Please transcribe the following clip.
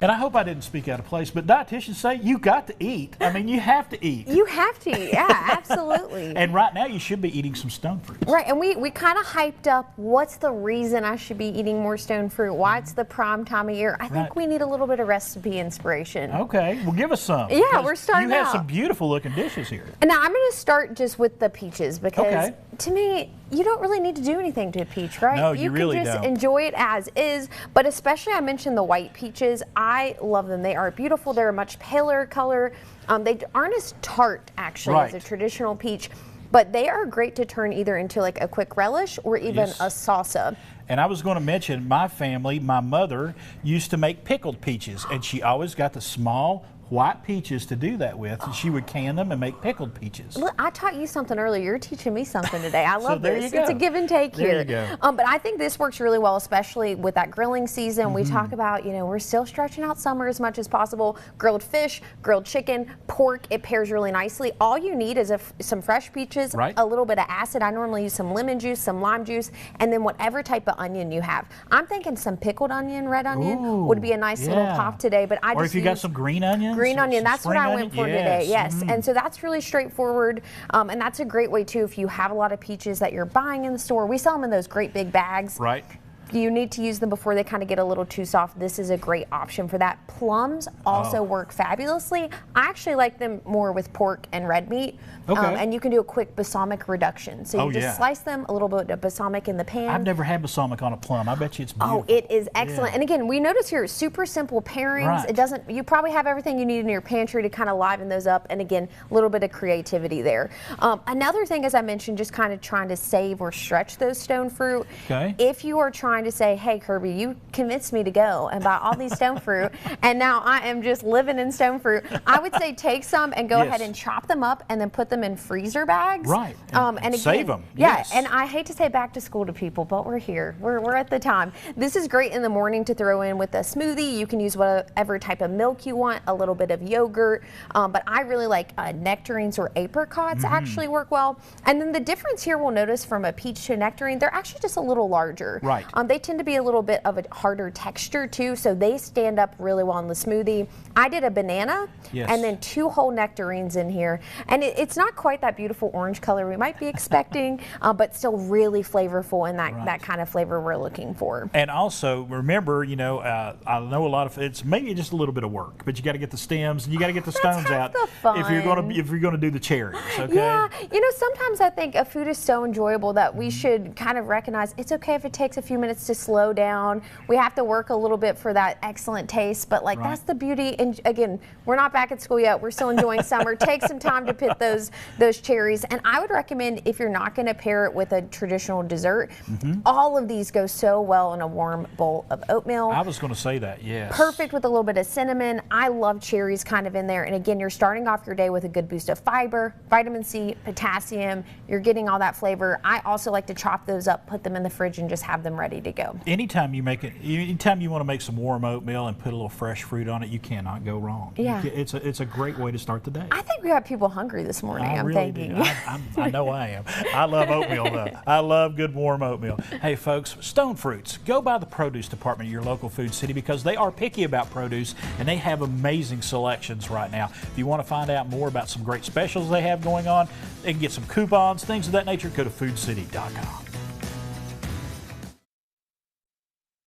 And I hope I didn't speak out of place, but dietitians say you got to eat. I mean, you have to eat. You have to eat, yeah, absolutely. And right now you should be eating some stone fruits. Right, and we kind of hyped up what's the reason I should be eating more stone fruit, why it's the prime time of year. I think we need a little bit of recipe inspiration. Okay, well give us some. Yeah, we're starting You have out. some beautiful looking dishes here. And now I'm going to start just with the peaches because to me, you don't really need to do anything to a peach, right? No, you really can just don't. enjoy it as is, but especially I mentioned the white peaches. I love them. They are beautiful. They're a much paler color. They aren't as tart actually as a traditional peach, but they are great to turn either into like a quick relish or even a salsa. And I was going to mention my family, my mother used to make pickled peaches, and she always got the small white peaches to do that with, and she would can them and make pickled peaches. Look, I taught you something earlier. You're teaching me something today. I love there this. you go. It's a give and take There here. you go. But I think this works really well, especially with that grilling season. We talk about, we're still stretching out summer as much as possible. Grilled fish, grilled chicken, pork, it pairs really nicely. All you need is some fresh peaches, a little bit of acid. I normally use some lemon juice, some lime juice, and then whatever type of onion you have. I'm thinking some pickled onion, red onion would be a nice little pop today. But I or if you got some green onions. Green onion, that's what I went for today, yes. And so that's really straightforward, and that's a great way too if you have a lot of peaches that you're buying in the store. We sell them in those great big bags. Right. You need to use them before they kind of get a little too soft. This is a great option for that. Plums also work fabulously. I actually like them more with pork and red meat. And you can do a quick balsamic reduction. So you just slice them, a little bit of balsamic in the pan. I've never had balsamic on a plum. I bet you it's beautiful. Oh, it is excellent. And again, we notice here super simple pairings. It doesn't, you probably have everything you need in your pantry to kind of liven those up. And again, a little bit of creativity there. Another thing, as I mentioned, just kind of trying to save or stretch those stone fruit. If you are trying to say, hey Kirby, you convinced me to go and buy all these stone fruit, and now I am just living in stone fruit, I would say take some and go ahead and chop them up and then put them in freezer bags. Right. And again, save them. Yeah, and I hate to say back to school to people, but we're here. We're at the time. This is great in the morning to throw in with a smoothie. You can use whatever type of milk you want, a little bit of yogurt, but I really like nectarines or apricots actually work well. And then the difference here we'll notice from a peach to a nectarine, they're actually just a little larger. Right. They tend to be a little bit of a harder texture too, so they stand up really well in the smoothie. I did a banana and then 2 whole nectarines in here, and it's not quite that beautiful orange color we might be expecting, but still really flavorful in that kind of flavor we're looking for. And also remember, I know a lot of it's maybe just a little bit of work, but you got to get the stems and you got to get the stones out if you're going to do the cherries. Okay. Yeah, sometimes I think a food is so enjoyable that we should kind of recognize it's okay if it takes a few minutes to slow down. We have to work a little bit for that excellent taste, but that's the beauty. And again, we're not back at school yet. We're still enjoying summer. Take some time to pick those cherries. And I would recommend, if you're not going to pair it with a traditional dessert, all of these go so well in a warm bowl of oatmeal. I was going to say that, yes. Perfect with a little bit of cinnamon. I love cherries kind of in there. And again, you're starting off your day with a good boost of fiber, vitamin C, potassium. You're getting all that flavor. I also like to chop those up, put them in the fridge, and just have them ready to go. Anytime you want to make some warm oatmeal and put a little fresh fruit on it, you cannot go wrong. Yeah. It's a great way to start the day. I think we got people hungry this morning. I really thinking. do. I know I am. I love oatmeal though. I love good warm oatmeal. Hey folks, stone fruits, go by the produce department of your local food city because they are picky about produce and they have amazing selections right now. If you want to find out more about some great specials they have going on, they can get some coupons, things of that nature, go to foodcity.com.